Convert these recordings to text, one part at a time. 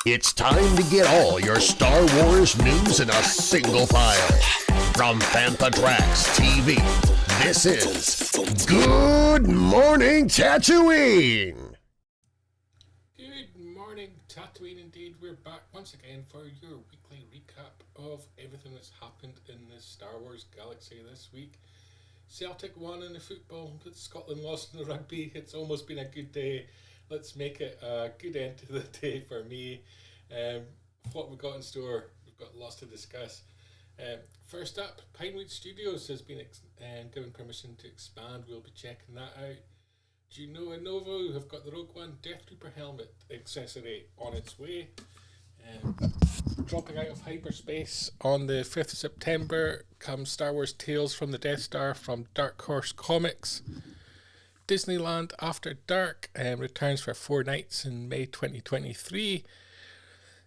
It's time to get all your Star Wars news in a single file. From Fantatrax TV, this is Good Morning Tatooine! Good morning Tatooine indeed. We're back once again for your weekly recap of everything that's happened in the Star Wars galaxy this week. Celtic won in the football, but Scotland lost in the rugby. It's almost been a good day. Let's make it a good end to the day for me. What we've got in store, we've got lots to discuss. First up, Pinewood Studios has been given permission to expand. We'll be checking that out. Denuo and Novo have got the Rogue One Death Trooper helmet accessory on its way. Dropping out of hyperspace on the 5th of September comes Star Wars Tales from the Death Star from Dark Horse Comics. Disneyland After Dark returns for 4 nights in May 2023.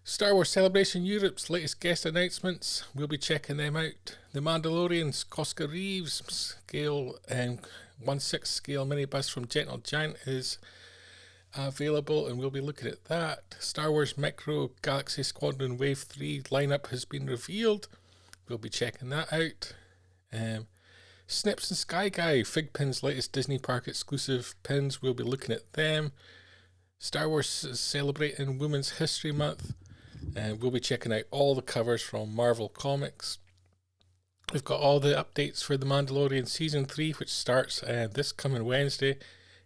Star Wars Celebration Europe's latest guest announcements, we'll be checking them out. The Mandalorian's Koska Reeves scale 1/6 scale minibus from Gentle Giant is available, and we'll be looking at that. Star Wars Micro Galaxy Squadron Wave 3 lineup has been revealed. We'll be checking that out. Snips and Skyguy, FIGPIN's latest Disney Park exclusive pins, we'll be looking at them. Star Wars is celebrating Women's History Month, and we'll be checking out all the covers from Marvel Comics. We've got all the updates for The Mandalorian Season 3, which starts this coming Wednesday.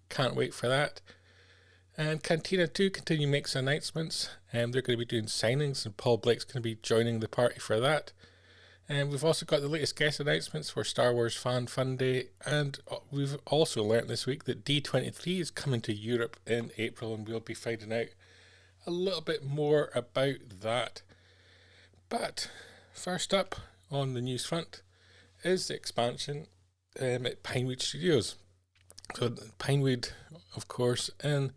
Can't wait for that. And CANTINA 2 continue makes announcements. They're going to be doing signings, and Paul Blake's going to be joining the party for that. And we've also got the latest guest announcements for Star Wars Fan Fun Day, and we've also learnt this week that D23 is coming to Europe in April, and we'll be finding out a little bit more about that. But first up on the news front is the expansion at Pinewood Studios. So Pinewood, of course, and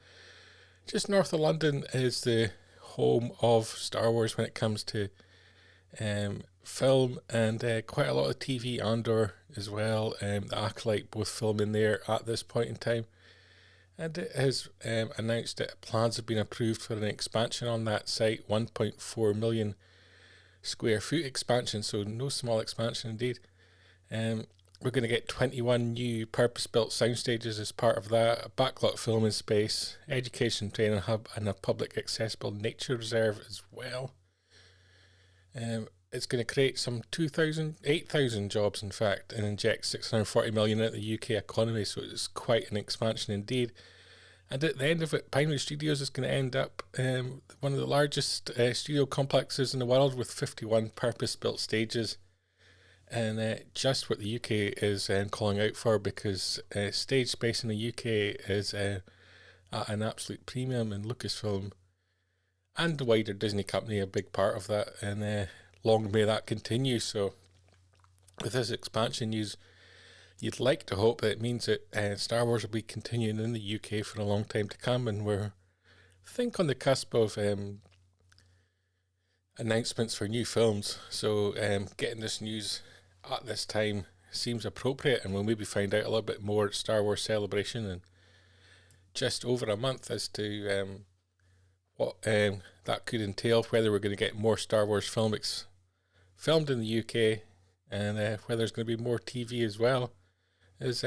just north of London is the home of Star Wars when it comes to film, and quite a lot of TV Andor as well. The Acolyte both filming there at this point in time, and it has announced that plans have been approved for an expansion on that site, 1.4 million square foot expansion, so no small expansion indeed. We're going to get 21 new purpose-built sound stages as part of that, a backlot filming space, education training hub, and a public accessible nature reserve as well. It's going to create some 8,000 jobs, in fact, and inject 640 million into the UK economy, so it's quite an expansion indeed. And at the end of it, Pinewood Studios is going to end up one of the largest studio complexes in the world with 51 purpose-built stages. And just what the UK is calling out for, because stage space in the UK is at an absolute premium, and Lucasfilm and the wider Disney company a big part of that, and long may that continue. So with this expansion news, you'd like to hope that it means that Star Wars will be continuing in the UK for a long time to come, and we're, I think, on the cusp of announcements for new films. So getting this news at this time seems appropriate, and we'll maybe find out a little bit more at Star Wars Celebration and just over a month as to what that could entail, whether we're going to get more Star Wars filmed in the UK, and whether there's going to be more TV as well. Is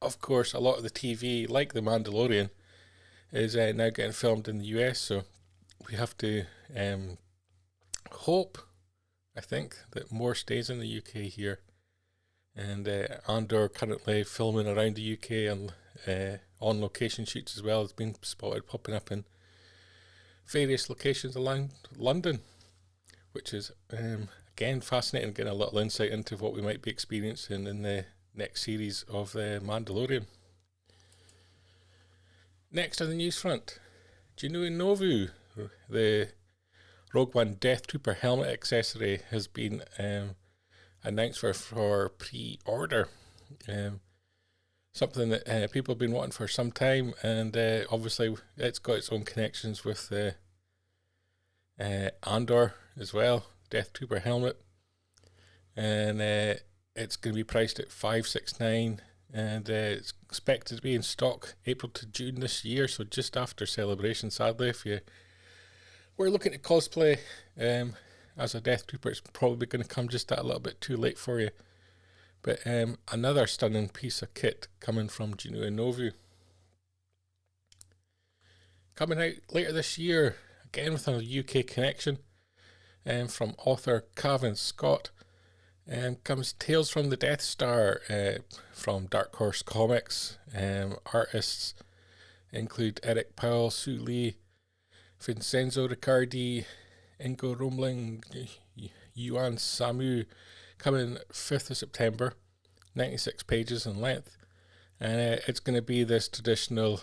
of course, a lot of the TV, like The Mandalorian, is now getting filmed in the US, so we have to hope, I think, that more stays in the UK here. And Andor currently filming around the UK and on location shoots as well. It's been spotted popping up in various locations around London, which is again fascinating, getting a little insight into what we might be experiencing in the next series of The Mandalorian. Next on the news front, do you know Novo, the Rogue One Death Trooper helmet accessory, has been announced for pre-order. Something that people have been wanting for some time, and obviously it's got its own connections with Andor as well, Death Trooper helmet, and it's going to be priced at $569, and it's expected to be in stock April to June this year, so just after Celebration. Sadly, if you were looking to cosplay as a Death Trooper, it's probably going to come just that a little bit too late for you. But another stunning piece of kit coming from Denuo and Novo. Coming out later this year, again with a UK connection, from author Cavan Scott, comes Tales from the Death Star from Dark Horse Comics. Artists include Eric Powell, Sue Lee, Vincenzo Riccardi, Ingo Rumling, Yuan Samu, coming 5th of September, 96 pages in length. And it's going to be this traditional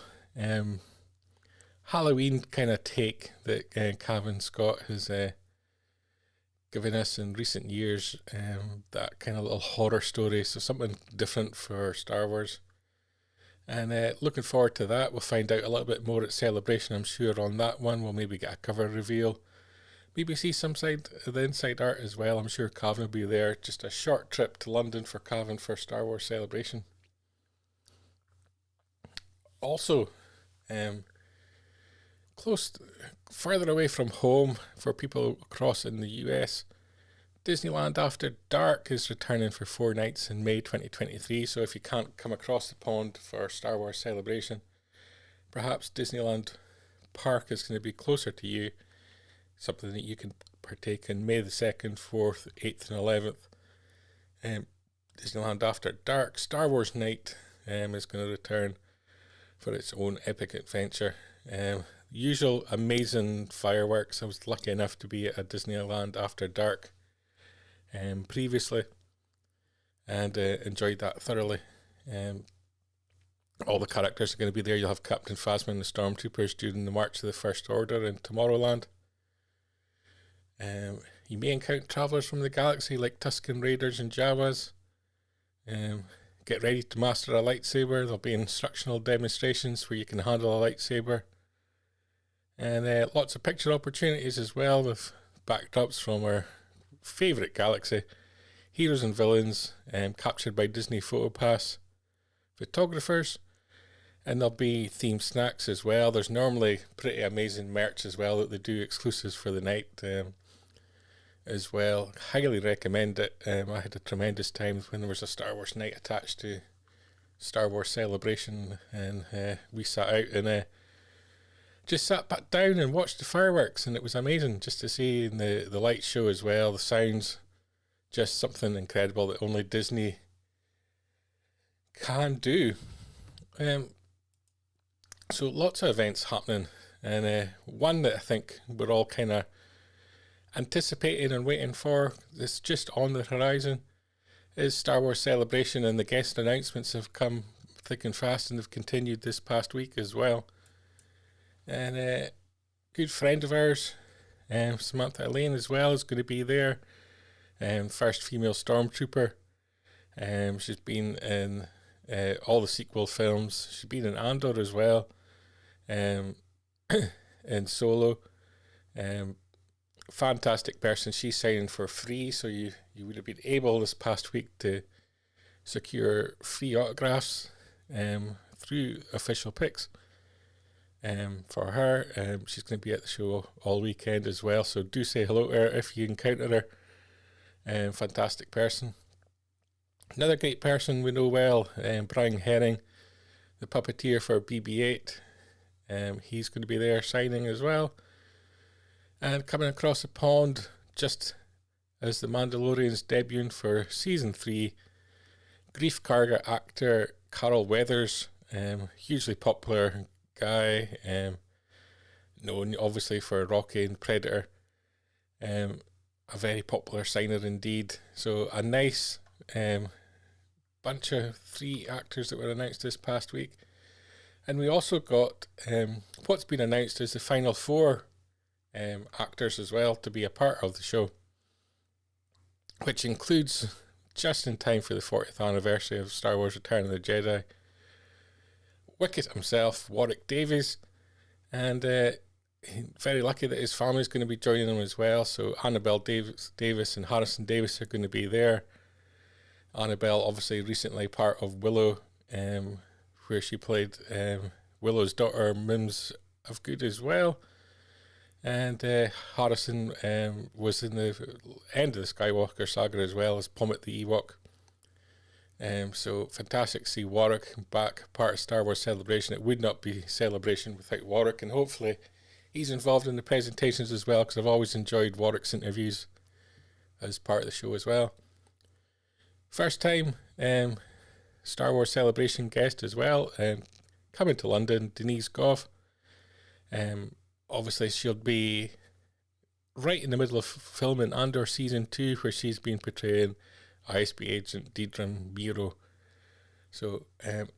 Halloween kind of take that Cavan Scott has given us in recent years, that kind of little horror story, so something different for Star Wars. And looking forward to that. We'll find out a little bit more at Celebration, I'm sure, on that one. We'll maybe get a cover reveal, maybe see some side of the inside art as well. I'm sure Cavan will be there. Just a short trip to London for Cavan for Star Wars Celebration. Also, further away from home for people across in the US, Disneyland After Dark is returning for 4 nights in May 2023. So if you can't come across the pond for Star Wars Celebration, perhaps Disneyland Park is going to be closer to you. Something that you can partake in May the 2nd, 4th, 8th and 11th. Disneyland After Dark Star Wars Night is going to return for its own epic adventure. Usual amazing fireworks. I was lucky enough to be at a Disneyland After Dark previously, and enjoyed that thoroughly. All the characters are going to be there. You'll have Captain Phasma and the Stormtroopers during the March of the First Order in Tomorrowland. You may encounter travellers from the galaxy like Tusken Raiders and Jawas. Get ready to master a lightsaber. There'll be instructional demonstrations where you can handle a lightsaber. And lots of picture opportunities as well, with backdrops from our favourite galaxy, heroes and villains captured by Disney PhotoPass photographers. And there'll be themed snacks as well. There's normally pretty amazing merch as well that they do exclusives for the night as well. Highly recommend it. I had a tremendous time when there was a Star Wars night attached to Star Wars Celebration, and we sat out and just sat back down and watched the fireworks, and it was amazing just to see in the light show as well. The sounds, just something incredible that only Disney can do. So lots of events happening, and one that I think we're all kind of anticipating and waiting for, that's just on the horizon, is Star Wars Celebration, and the guest announcements have come thick and fast and have continued this past week as well. And a good friend of ours, Samantha Alleyne as well, is going to be there. First female Stormtrooper. She's been in all the sequel films. She's been in Andor as well, in Solo. Fantastic person. She's signing for free, so you would have been able this past week to secure free autographs through official pics. for her. She's going to be at the show all weekend as well, so do say hello to her if you encounter her. Fantastic person. Another great person we know well, Brian Herring, the puppeteer for BB-8. He's going to be there signing as well. And coming across the pond, just as the Mandalorian's debuting for Season 3, Grief Karga actor Carl Weathers, hugely popular guy, known obviously for Rocky and Predator, a very popular signer indeed. So a nice bunch of 3 actors that were announced this past week. And we also got what's been announced as the final 4 actors as well to be a part of the show, which includes, just in time for the 40th anniversary of Star Wars Return of the Jedi, Wicket himself, Warwick Davies, and very lucky that his family's going to be joining him as well. So Annabelle Davis and Harrison Davis are going to be there. Annabelle, obviously, recently part of Willow, where she played Willow's daughter, Mims of Good as well. And Harrison was in the end of the Skywalker saga as well as Plummet the Ewok. So fantastic to see Warwick back, part of Star Wars Celebration. It would not be Celebration without Warwick, and hopefully he's involved in the presentations as well, because I've always enjoyed Warwick's interviews as part of the show as well. First time Star Wars Celebration guest as well, coming to London, Denise Gough. Obviously she'll be right in the middle of filming Andor Season 2, where she's been portraying ISB agent Deidre Miro. So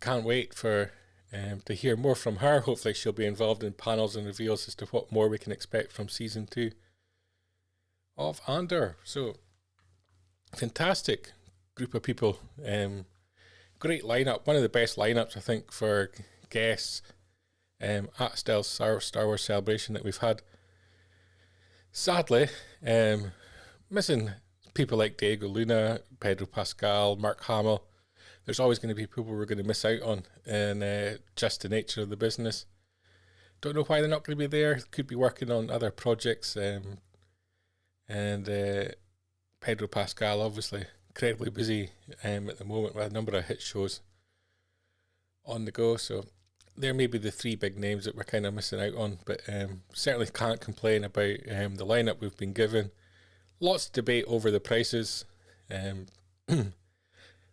can't wait for to hear more from her. Hopefully she'll be involved in panels and reveals as to what more we can expect from Season 2 of Andor. So fantastic group of people. Great lineup, one of the best lineups I think for guests at Star Wars Celebration that we've had. Sadly, missing people like Diego Luna, Pedro Pascal, Mark Hamill. There's always going to be people we're going to miss out on, and just the nature of the business. Don't know why they're not going to be there. Could be working on other projects, and Pedro Pascal obviously incredibly busy at the moment with a number of hit shows on the go. So there may be the 3 big names that we're kind of missing out on, but certainly can't complain about the lineup we've been given. Lots of debate over the prices.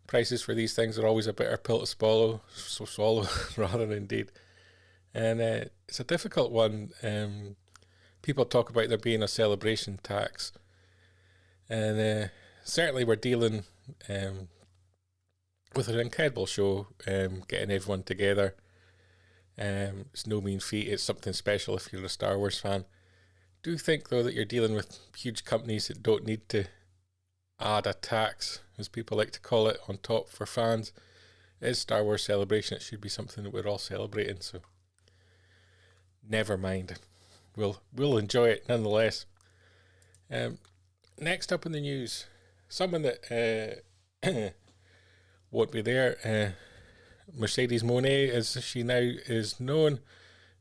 Prices for these things are always a bitter pill to swallow rather indeed. And it's a difficult one. People talk about there being a celebration tax. And certainly we're dealing with an incredible show, getting everyone together. It's no mean feat. It's something special if you're a Star Wars fan. Do think though that you're dealing with huge companies that don't need to add a tax, as people like to call it, on top for fans. It is Star Wars Celebration. It should be something that we're all celebrating, so never mind. We'll enjoy it nonetheless. Next up in the news, someone that won't be there, Mercedes Moné, as she now is known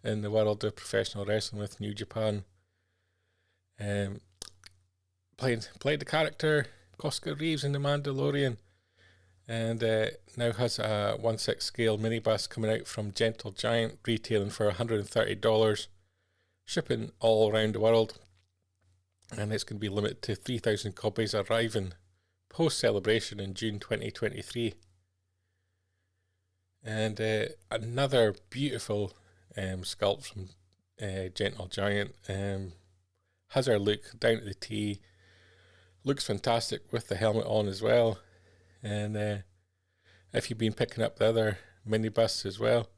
in the world of professional wrestling with New Japan. Played the character Koska Reeves in The Mandalorian, and now has a 1/6 scale minibus coming out from Gentle Giant, retailing for $130, shipping all around the world, and it's going to be limited to 3,000 copies, arriving post-celebration in June 2023. And another beautiful sculpt from Gentle Giant. Has her look down to the T. Looks fantastic with the helmet on as well. And if you've been picking up the other minibus as well,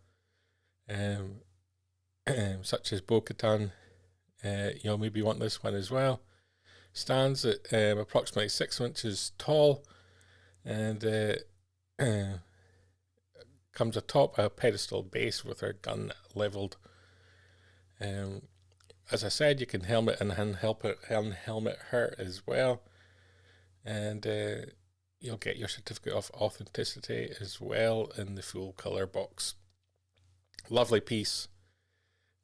such as Bo-Katan, you'll maybe want this one as well. Stands at approximately 6 inches tall, and comes atop a pedestal base with her gun leveled. As I said, you can helmet and helmet her as well, and you'll get your certificate of authenticity as well in the full colour box. Lovely piece.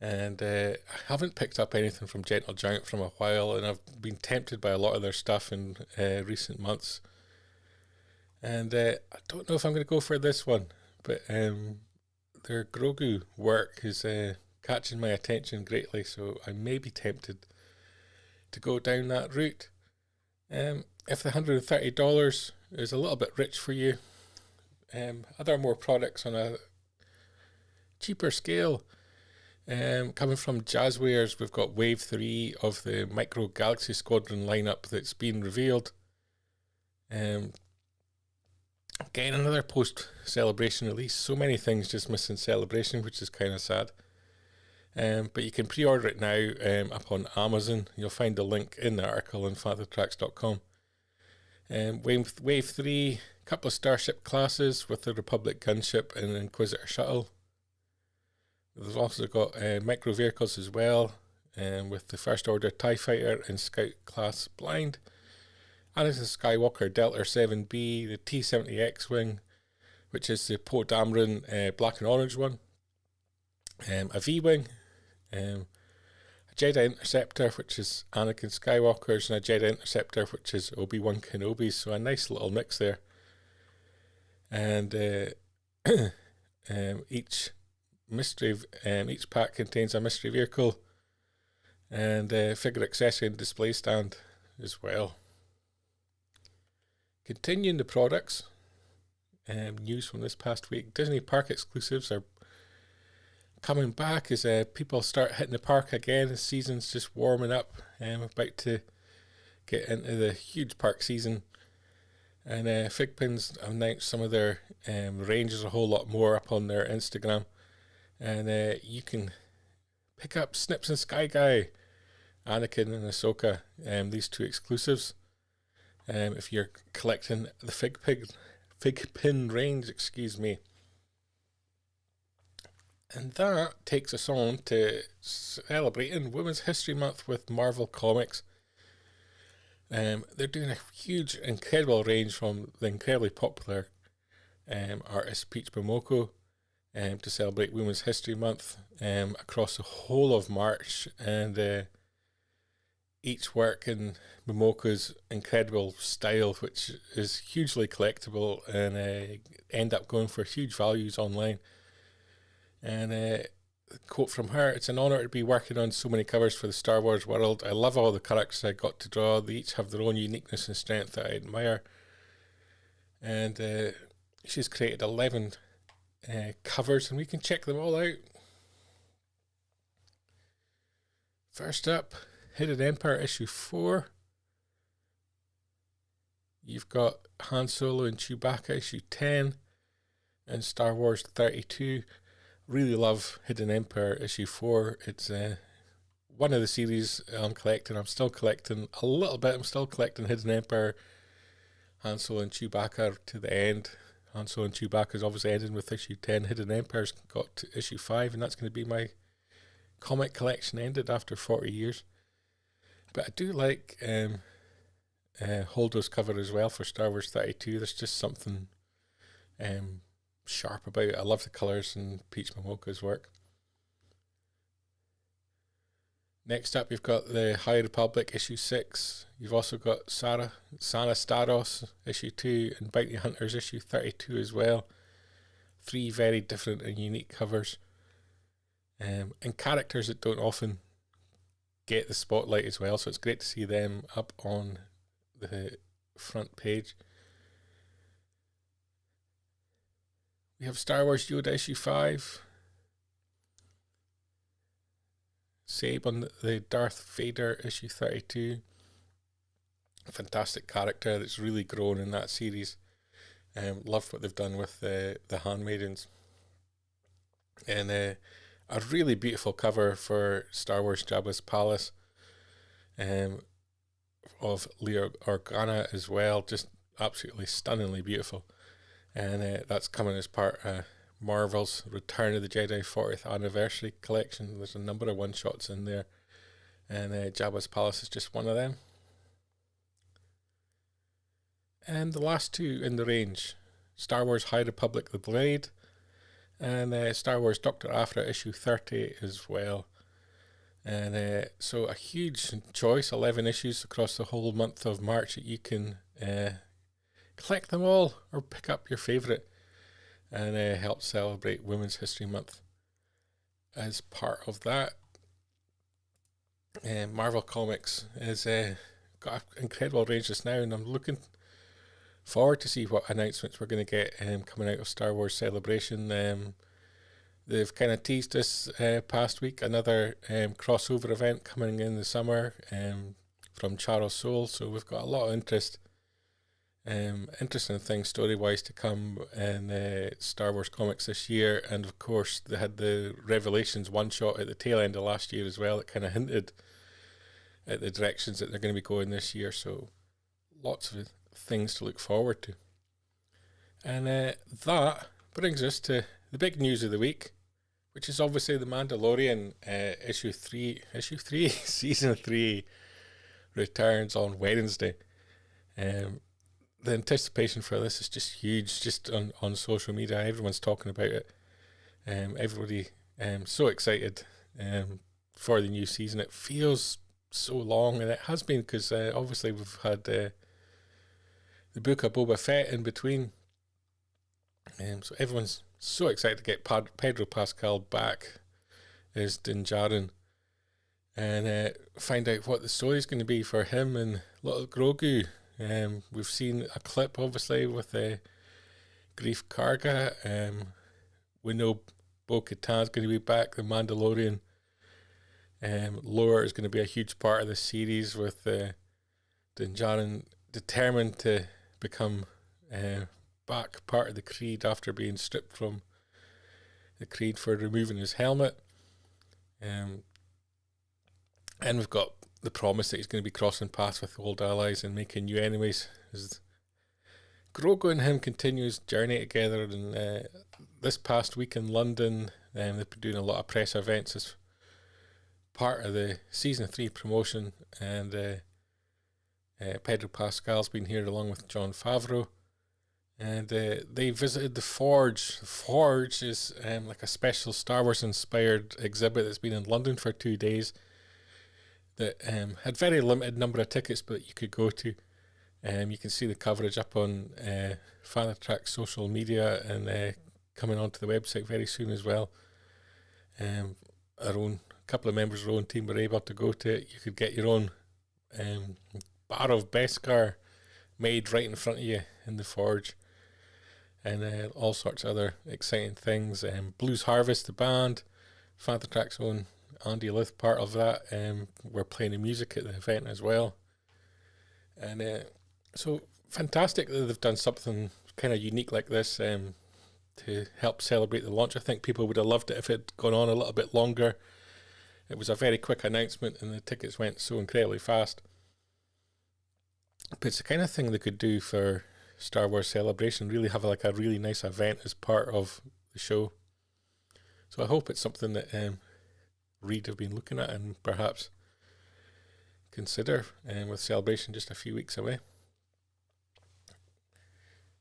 And I haven't picked up anything from Gentle Giant from a while, and I've been tempted by a lot of their stuff in recent months. And I don't know if I'm going to go for this one, but their Grogu work is catching my attention greatly, so I may be tempted to go down that route. If the $130 is a little bit rich for you, other more products on a cheaper scale. Coming from Jazzwares, we've got Wave 3 of the Micro Galaxy Squadron lineup that's been revealed. Again, another post-celebration release. So many things just missing celebration, which is kind of sad. But you can pre-order it now up on Amazon. You'll find the link in the article on fathertracks.com. Wave 3, a couple of Starship classes with the Republic gunship and Inquisitor shuttle. We've also got micro vehicles as well, with the First Order TIE Fighter and Scout class blind. Anakin Skywalker Delta 7B, the T-70 X-Wing, which is the Poe Dameron black and orange one. A V-Wing, a Jedi Interceptor, which is Anakin Skywalker's, and a Jedi Interceptor, which is Obi-Wan Kenobi's, so a nice little mix there. And each pack contains a mystery vehicle and a figure accessory and display stand as well. Continuing the products, news from this past week, Disney park exclusives are coming back as people start hitting the park again. The season's just warming up. About to get into the huge park season. And FIGPIN's announced some of their ranges a whole lot more up on their Instagram. And you can pick up Snips and Skyguy, Anakin and Ahsoka, these two exclusives. If you're collecting the FIGPIN range, excuse me. And that takes us on to celebrating Women's History Month with Marvel Comics. They're doing a huge, incredible range from the incredibly popular artist Peach Momoko to celebrate Women's History Month across the whole of March. And each work in Momoko's incredible style, which is hugely collectible and end up going for huge values online. And a quote from her: "It's an honour to be working on so many covers for the Star Wars world. I love all the characters I got to draw. They each have their own uniqueness and strength that I admire." And she's created 11 covers, and we can check them all out. First up, Hidden Empire issue 4. You've got Han Solo and Chewbacca issue 10 and Star Wars 32. Really love Hidden Empire issue 4. It's one of the series I'm collecting. I'm still collecting a little bit. I'm still collecting Hidden Empire, Han Solo and Chewbacca to the end. Han Solo and Chewbacca is obviously ending with issue 10. Hidden Empire's got to issue 5, and that's going to be my comic collection ended after 40 years. But I do like Holdo's cover as well for Star Wars 32. There's just something sharp about it. I love the colours and Peach Momoko's work. Next up, you've got the High Republic issue 6. You've also got Sana Staros issue 2 and Bounty Hunters issue 32 as well. 3 very different and unique covers. And characters that don't often get the spotlight as well, so it's great to see them up on the front page. We have Star Wars Yoda issue 5. Sabe on the Darth Vader issue 32. A fantastic character that's really grown in that series. Loved what they've done with the Handmaidens. And a really beautiful cover for Star Wars Jabba's Palace of Leia Organa as well. Just absolutely stunningly beautiful. And that's coming as part of Marvel's Return of the Jedi 40th Anniversary collection. There's a number of one-shots in there, and Jabba's Palace is just one of them. And the last two in the range, Star Wars High Republic The Blade, and Star Wars Dr. Aphra issue 30 as well. And so a huge choice, 11 issues across the whole month of March that you can collect them all or pick up your favourite and help celebrate Women's History Month. As part of that, Marvel Comics has got an incredible range just now, and I'm looking forward to see what announcements we're going to get coming out of Star Wars Celebration. They've kind of teased us past week, another crossover event coming in the summer from Charles Soule, so we've got a lot of interesting things story-wise to come in Star Wars comics this year. And of course they had the Revelations one-shot at the tail end of last year as well. It kind of hinted at the directions that they're going to be going this year, so lots of things to look forward to. And that brings us to the big news of the week, which is obviously the Mandalorian issue 3 season 3 returns on Wednesday. The anticipation for this is just huge, just on social media. Everyone's talking about it. Everybody so excited for the new season. It feels so long, and it has been, because obviously we've had the book of Boba Fett in between. So everyone's so excited to get Pedro Pascal back as Din Djarin and find out what the story's going to be for him and little Grogu. We've seen a clip, obviously, with Greef Karga. We know Bo-Katan's going to be back. The Mandalorian lore is going to be a huge part of the series, with Din Djarin determined to become back part of the Creed after being stripped from the Creed for removing his helmet. And we've got the promise that he's going to be crossing paths with old allies and making new enemies as Grogu and him continue his journey together. And this past week in London, they've been doing a lot of press events as part of the season 3 promotion, and Pedro Pascal's been here along with Jon Favreau, and they visited the Forge. The Forge is like a special Star Wars inspired exhibit that's been in London for 2 days, that had very limited number of tickets, but you could go to. You can see the coverage up on Fan Track's social media and coming onto the website very soon as well. A couple of members of our own team were able to go to it. You could get your own bar of Beskar made right in front of you in the Forge, and all sorts of other exciting things. Blues Harvest, the band, Fan Track's own Andy Lith, part of that. We're playing the music at the event as well, and so fantastic that they've done something kind of unique like this to help celebrate the launch. I think people would have loved it if it had gone on a little bit longer. It was a very quick announcement and the tickets went so incredibly fast. But it's the kind of thing they could do for Star Wars Celebration, really have like a really nice event as part of the show. So I hope it's something that Reed have been looking at and perhaps consider with Celebration just a few weeks away.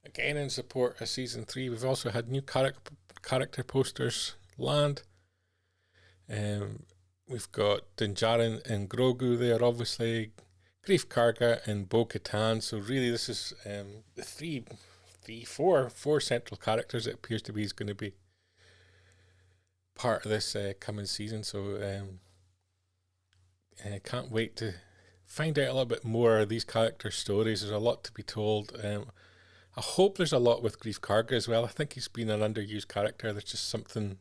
Again, in support of Season 3, we've also had new character posters land. We've got Din Djarin and Grogu there, obviously, Greef Karga and Bo-Katan. So really this is the four central characters it appears to be is going to be part of this coming season. So I can't wait to find out a little bit more of these character stories. There's a lot to be told. I hope there's a lot with Greef Karga as well. I think he's been an underused character. There's just something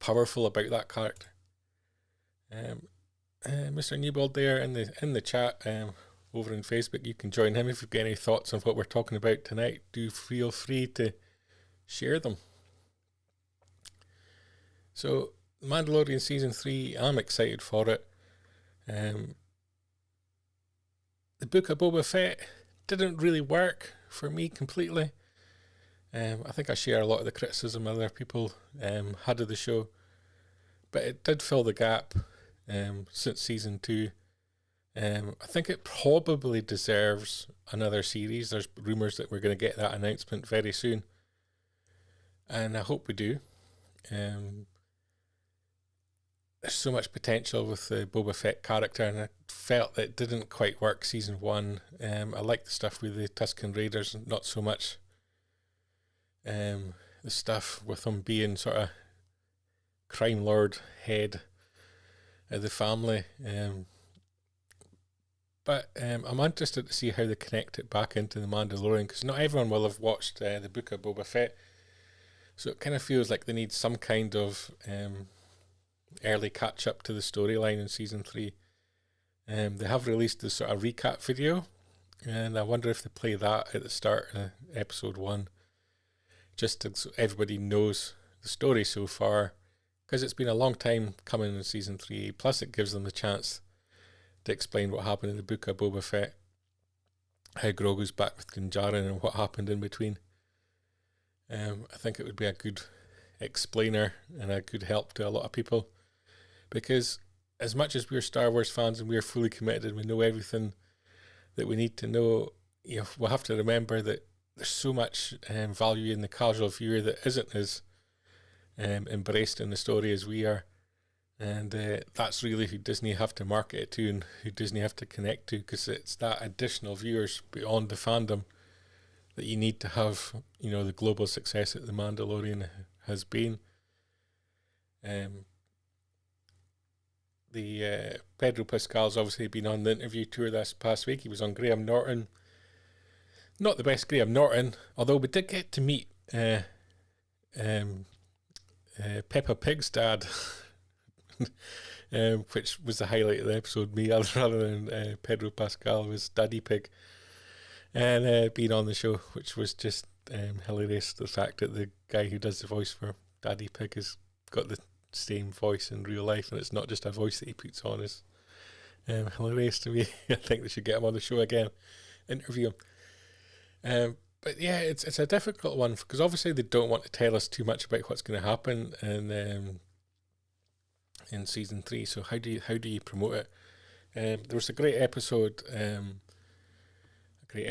powerful about that character. Mr. Newbold there in the chat over on Facebook. You can join him if you've got any thoughts on what we're talking about tonight. Do feel free to share them. So, Mandalorian Season 3, I'm excited for it. The Book of Boba Fett didn't really work for me completely. I think I share a lot of the criticism other people had of the show, but it did fill the gap since Season 2. I think it probably deserves another series. There's rumours that we're going to get that announcement very soon, and I hope we do. there's so much potential with the Boba Fett character, and I felt that it didn't quite work season 1. I like the stuff with the Tusken Raiders, not so much the stuff with him being sort of crime lord head of the family. But I'm interested to see how they connect it back into the Mandalorian, because not everyone will have watched the Book of Boba Fett, so it kind of feels like they need some kind of early catch up to the storyline in season 3. They have released this sort of recap video, and I wonder if they play that at the start of episode 1, just so everybody knows the story so far, because it's been a long time coming in season 3. Plus, it gives them the chance to explain what happened in the Book of Boba Fett, how Grogu's back with Din Djarin, and what happened in between. I think it would be a good explainer and a good help to a lot of people, because as much as we're Star Wars fans and we're fully committed and we know everything that we need to know, we'll have to remember that there's so much value in the casual viewer that isn't as embraced in the story as we are. And that's really who Disney have to market it to, and who Disney have to connect to, because it's that additional viewers beyond the fandom that you need to have, the global success that The Mandalorian has been. Pedro Pascal's obviously been on the interview tour this past week. He was on Graham Norton. Not the best Graham Norton, although we did get to meet Peppa Pig's dad. Which was the highlight of the episode, me rather than Pedro Pascal was Daddy Pig, and being on the show, which was just hilarious. The fact that the guy who does the voice for Daddy Pig has got the same voice in real life, and it's not just a voice that he puts on, is hilarious to me. I think they should get him on the show again, interview him. But yeah, it's a difficult one, because obviously they don't want to tell us too much about what's going to happen in season 3. So how do you promote it? There was a great episode, a great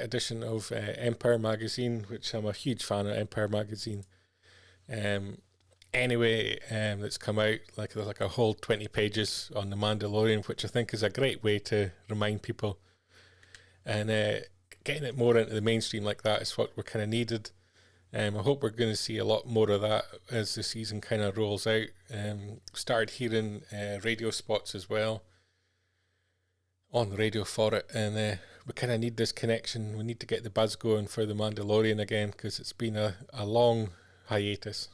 edition of Empire magazine, which I'm a huge fan of Empire magazine. That's come out, like a whole 20 pages on the Mandalorian, which I think is a great way to remind people, and getting it more into the mainstream like that is what we're kind of needed. I hope we're going to see a lot more of that as the season kind of rolls out. Started hearing radio spots as well on the radio for it, and we kind of need this connection. We need to get the buzz going for the Mandalorian again, because it's been a long hiatus.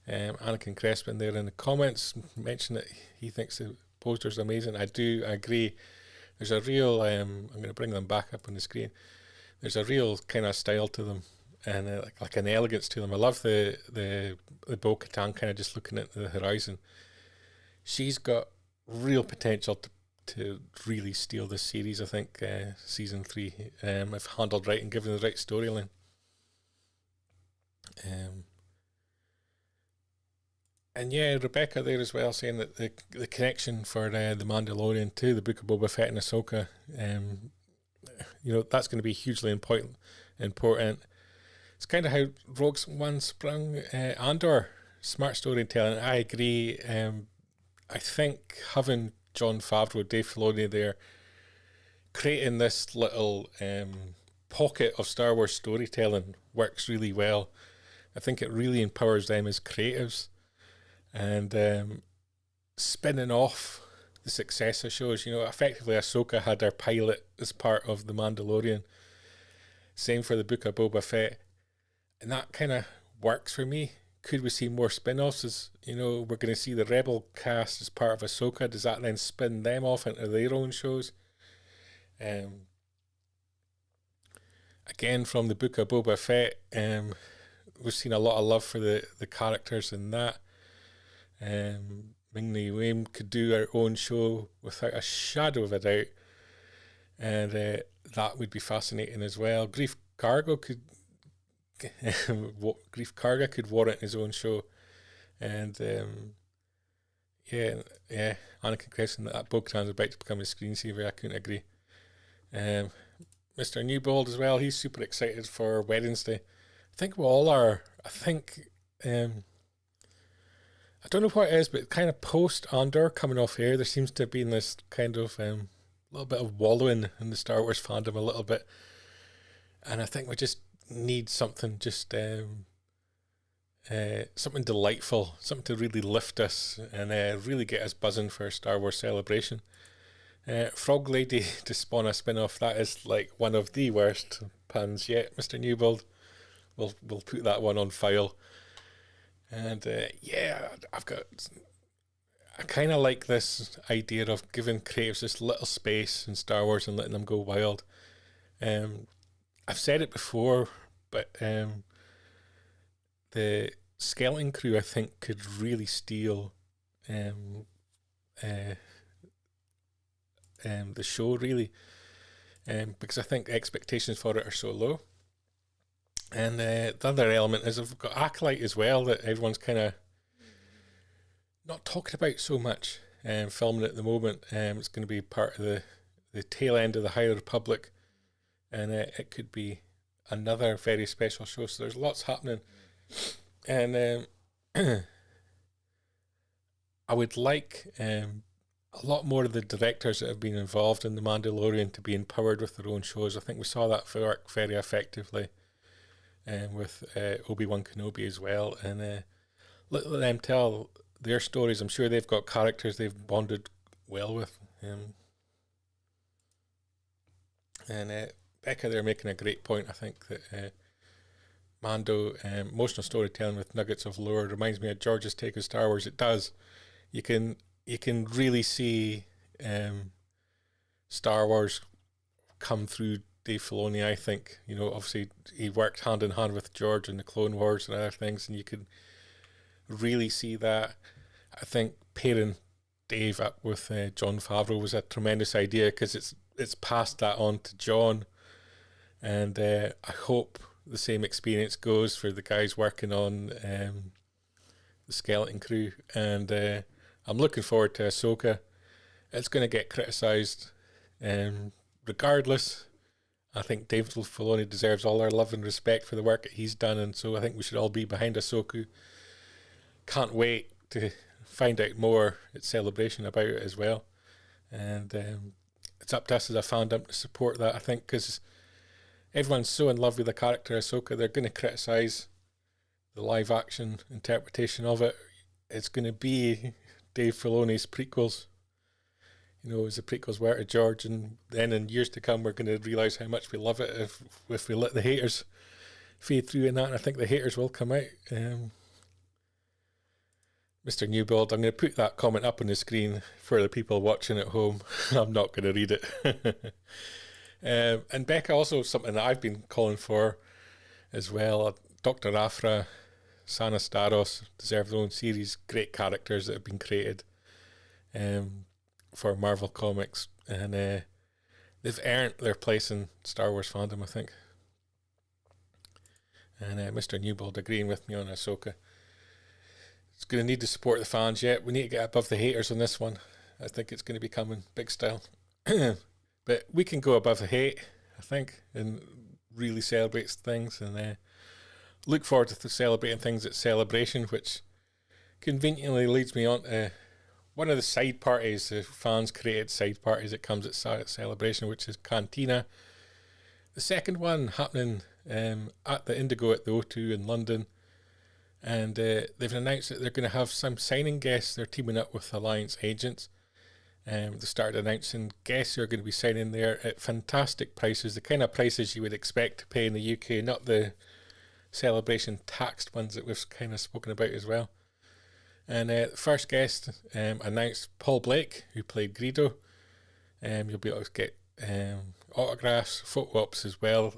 Anakin Crespin there in the comments mentioned that he thinks the poster's amazing. I do agree. There's a real, I'm going to bring them back up on the screen. There's a real kind of style to them, and like an elegance to them. I love the Bo-Katan kind of just looking at the horizon. She's got real potential to really steal this series, I think, season 3, if handled right and given the right storyline. And yeah, Rebecca there as well, saying that the connection for the Mandalorian to the Book of Boba Fett and Ahsoka, that's going to be hugely important. It's kind of how Rogue One sprung Andor. Smart storytelling. I agree. I think having Jon Favreau, Dave Filoni there, creating this little pocket of Star Wars storytelling works really well. I think it really empowers them as creatives. And spinning off the successor shows, effectively Ahsoka had her pilot as part of The Mandalorian. Same for the Book of Boba Fett. And that kind of works for me. Could we see more spin-offs? As we're going to see the Rebel cast as part of Ahsoka. Does that then spin them off into their own shows? Again, from the Book of Boba Fett, we've seen a lot of love for the characters in that. Ming-Na Wen could do her own show without a shadow of a doubt, and that would be fascinating as well. Grief Karga could warrant his own show, and Anakin Crespin, that Bo-Katan's about to become a screensaver. I couldn't agree. Mr. Newbold as well, he's super excited for Wednesday. I think we all are. I think I don't know what it is, but kind of post Andor coming off air, there seems to have been this kind of little bit of wallowing in the Star Wars fandom a little bit, and I think we just need something, just something delightful, something to really lift us and really get us buzzing for a Star Wars celebration. Frog Lady to spawn a spin-off, that is like one of the worst puns yet, Mr. Newbold. We'll put that one on file. And I kind of like this idea of giving creatives this little space in Star Wars and letting them go wild. I've said it before, but the Skeleton Crew, I think, could really steal the show, really, because I think expectations for it are so low. And the other element is I've got Acolyte as well, that everyone's kind of not talking about so much, filming at the moment. It's going to be part of the tail end of the High Republic, and it could be another very special show. So there's lots happening, and I would like a lot more of the directors that have been involved in The Mandalorian to be empowered with their own shows. I think we saw that work very effectively with Obi-Wan Kenobi as well, and let them tell their stories. I'm sure they've got characters they've bonded well with, and Becca, they're making a great point. I think that Mando, emotional storytelling with nuggets of lore, reminds me of George's take of Star Wars. It does. You can really see Star Wars come through Dave Filoni. I think, obviously he worked hand in hand with George in the Clone Wars and other things, and you can really see that. I think pairing Dave up with Jon Favreau was a tremendous idea, because it's passed that on to John, and I hope the same experience goes for the guys working on the Skeleton Crew, and I'm looking forward to Ahsoka. It's going to get criticised, regardless. I think Dave Filoni deserves all our love and respect for the work that he's done, and so I think we should all be behind Ahsoka. Can't wait to find out more at Celebration about it as well, and it's up to us as a fandom to support that, I think, because everyone's so in love with the character Ahsoka. They're going to criticise the live action interpretation of it. It's going to be Dave Filoni's prequels, as the prequels were to George, and then in years to come we're going to realise how much we love it if we let the haters fade through in that, and I think the haters will come out. Mr. Newbold, I'm going to put that comment up on the screen for the people watching at home. I'm not going to read it. And Becca, also something that I've been calling for as well. Dr. Afra, Sana Staros deserve their own series. Great characters that have been created for Marvel Comics, and they've earned their place in Star Wars fandom, I think. And Mr. Newbold agreeing with me on Ahsoka. It's going to need to support the fans yet. We need to get above the haters on this one. I think it's going to be coming big style. But we can go above the hate, I think, and really celebrate things, and look forward to celebrating things at Celebration, which conveniently leads me on to one of the side parties, the fans created side parties that comes at Celebration, which is Cantina. The second one happening at the Indigo at the O2 in London. And they've announced that they're going to have some signing guests. They're teaming up with Alliance agents. They started announcing guests who are going to be signing there at fantastic prices, the kind of prices you would expect to pay in the UK, not the Celebration taxed ones that we've kind of spoken about as well. And the first guest announced Paul Blake, who played Greedo. You'll be able to get autographs, photo ops as well.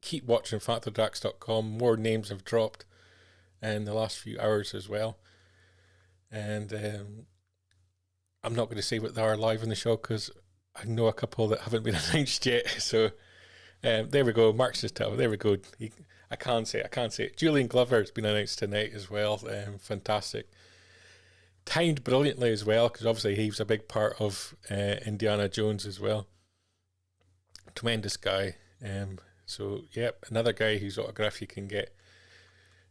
Keep watching factordrax.com. More names have dropped in the last few hours as well, and I'm not going to say what they are live in the show because I know a couple that haven't been announced yet. So there we go. Mark's just tell. There we go. I can't say it. Julian Glover has been announced tonight as well. Fantastic, timed brilliantly as well, because obviously he was a big part of Indiana Jones as well. Tremendous guy. So yep, another guy whose autograph you can get.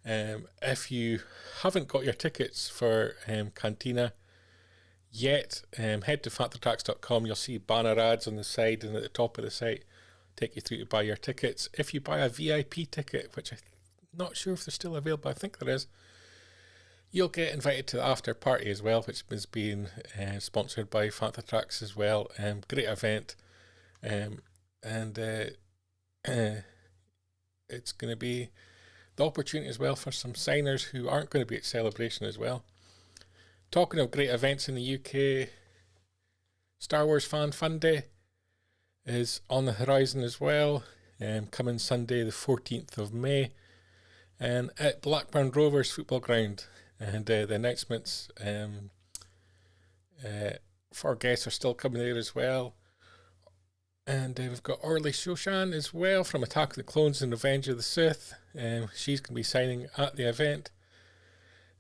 If you haven't got your tickets for CANTINA yet, head to fantatracks.com. You'll see banner ads on the side and at the top of the site take you through to buy your tickets. If you buy a VIP ticket, which I'm not sure if they're still available, I think there is, you'll get invited to the after party as well, which is being sponsored by Fantatracks as well. Great event, and it's going to be the opportunity as well for some signers who aren't going to be at Celebration as well. Talking of great events in the UK, Star Wars Fan Fun Day is on the horizon as well, coming Sunday the 14th of May, and at Blackburn Rovers football ground. And the announcements for guests are still coming there as well. And we've got Orly Shoshan as well from Attack of the Clones and Revenge of the Sith. She's going to be signing at the event.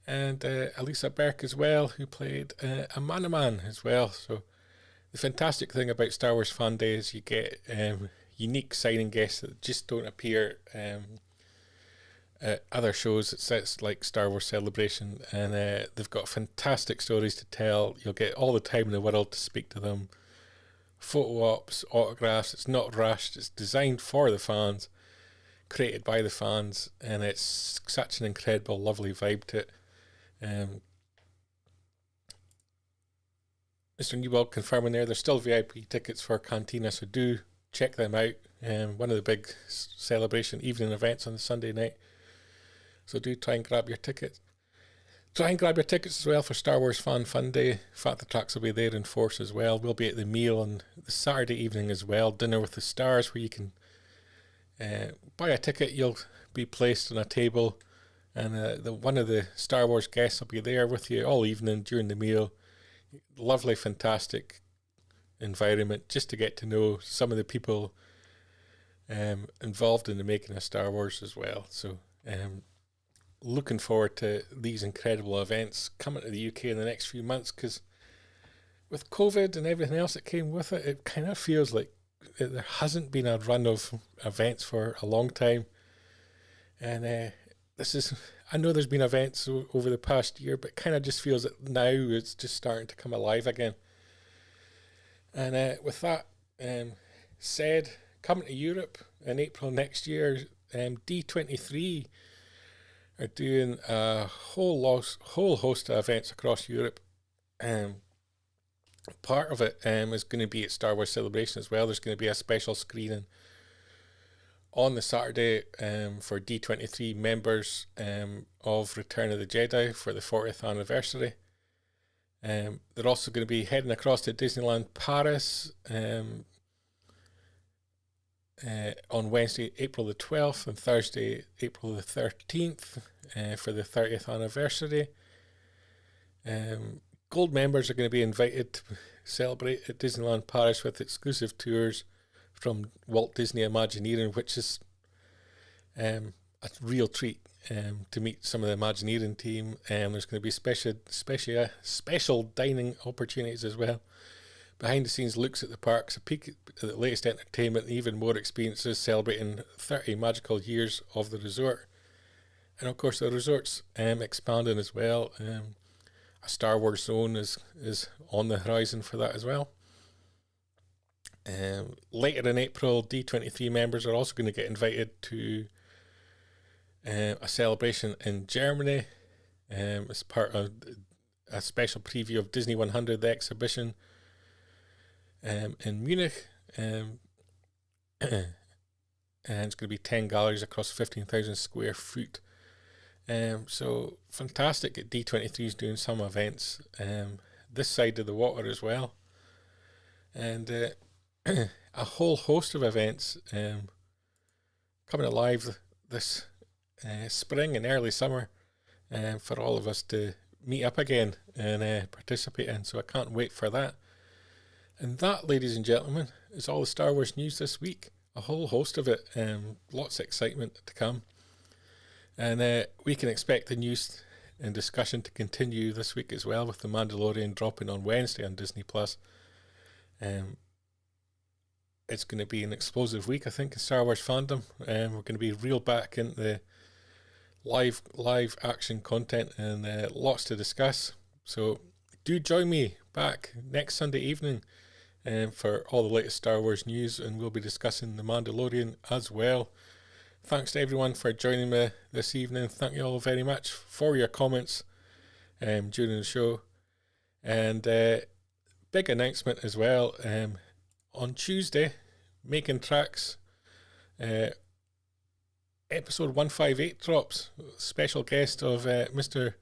And Elisa Burke as well, who played a Man as well. So the fantastic thing about Star Wars Fan Day is you get unique signing guests that just don't appear at other shows. It's like Star Wars Celebration, and they've got fantastic stories to tell. You'll get all the time in the world to speak to them. Photo ops, autographs. It's not rushed. It's designed for the fans, created by the fans, and it's such an incredible, lovely vibe to it. Mr. Newell confirming there's still VIP tickets for CANTINA, so do check them out. One of the big celebration evening events on the Sunday night. So do try and grab your tickets. Try and grab your tickets as well for Star Wars Fan Fun Day. Fantatracks will be there in force as well. We'll be at the meal on the Saturday evening as well. Dinner with the Stars, where you can buy a ticket. You'll be placed on a table, and one of the Star Wars guests will be there with you all evening during the meal. Lovely, fantastic environment just to get to know some of the people involved in the making of Star Wars as well. So looking forward to these incredible events coming to the UK in the next few months, because with COVID and everything else that came with it, it kind of feels like there hasn't been a run of events for a long time. And I know there's been events over the past year, but kind of just feels that now it's just starting to come alive again. And with that said, coming to Europe in April next year, D23 are doing a whole host of events across Europe. Part of it is going to be at Star Wars Celebration as well. There's going to be a special screening on the Saturday for D23 members of Return of the Jedi for the 40th anniversary. They're also going to be heading across to Disneyland Paris on Wednesday, April the 12th, and Thursday, April the 13th for the 30th anniversary. Gold members are going to be invited to celebrate at Disneyland Paris with exclusive tours from Walt Disney Imagineering, which is a real treat to meet some of the Imagineering team. There's going to be special dining opportunities as well. Behind the scenes looks at the parks, a peek at the latest entertainment, and even more experiences celebrating 30 magical years of the resort. And of course the resort's expanding as well. A Star Wars zone is on the horizon for that as well. Later in April, D23 members are also going to get invited to a celebration in Germany as part of a special preview of Disney 100, the exhibition in Munich. And it's going to be 10 galleries across 15,000 square foot. So fantastic that D23 is doing some events this side of the water as well. And a whole host of events coming alive this spring and early summer for all of us to meet up again and participate in. So I can't wait for that. And that, ladies and gentlemen, is all the Star Wars news this week. A whole host of it. Lots of excitement to come. And we can expect the news and discussion to continue this week as well, with The Mandalorian dropping on Wednesday on Disney+. It's going to be an explosive week, I think, in Star Wars fandom. We're going to be reeled back into the live action content and lots to discuss. So do join me back next Sunday evening for all the latest Star Wars news, and we'll be discussing The Mandalorian as well. Thanks to everyone for joining me this evening. Thank you all very much for your comments during the show. And big announcement as well. On Tuesday, Making Tracks episode 158 drops. Special guest of Mr.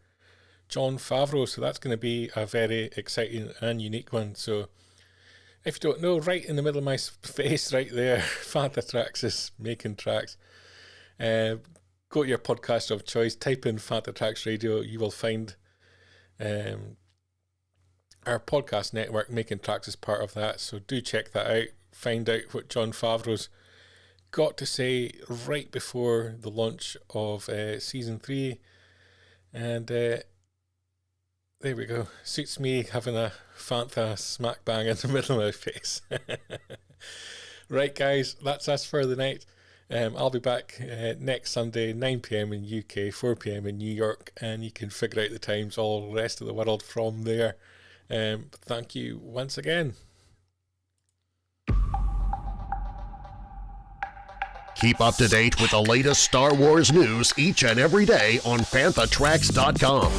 Jon Favreau. So that's going to be a very exciting and unique one. So if you don't know, right in the middle of my face right there, Fanta Tracks is Making Tracks. Go to your podcast of choice, type in Fanta Tracks Radio, you will find our podcast network. Making Tracks is part of that, so do check that out. Find out what Jon Favreau's got to say right before the launch of season 3. And there we go. Suits me having a Fanta smack bang in the middle of my face. Right, guys, that's us for the night. I'll be back next Sunday, 9 p.m. in UK, 4 p.m. in New York, and you can figure out the times all the rest of the world from there. Thank you once again. Keep up to date with the latest Star Wars news each and every day on FanthaTracks.com.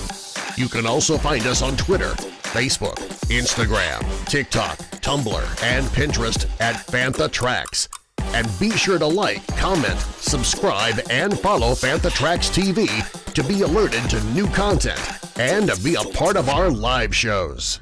You can also find us on Twitter, Facebook, Instagram, TikTok, Tumblr, and Pinterest at Fantha Tracks. And be sure to like, comment, subscribe, and follow Fantha Tracks TV to be alerted to new content and to be a part of our live shows.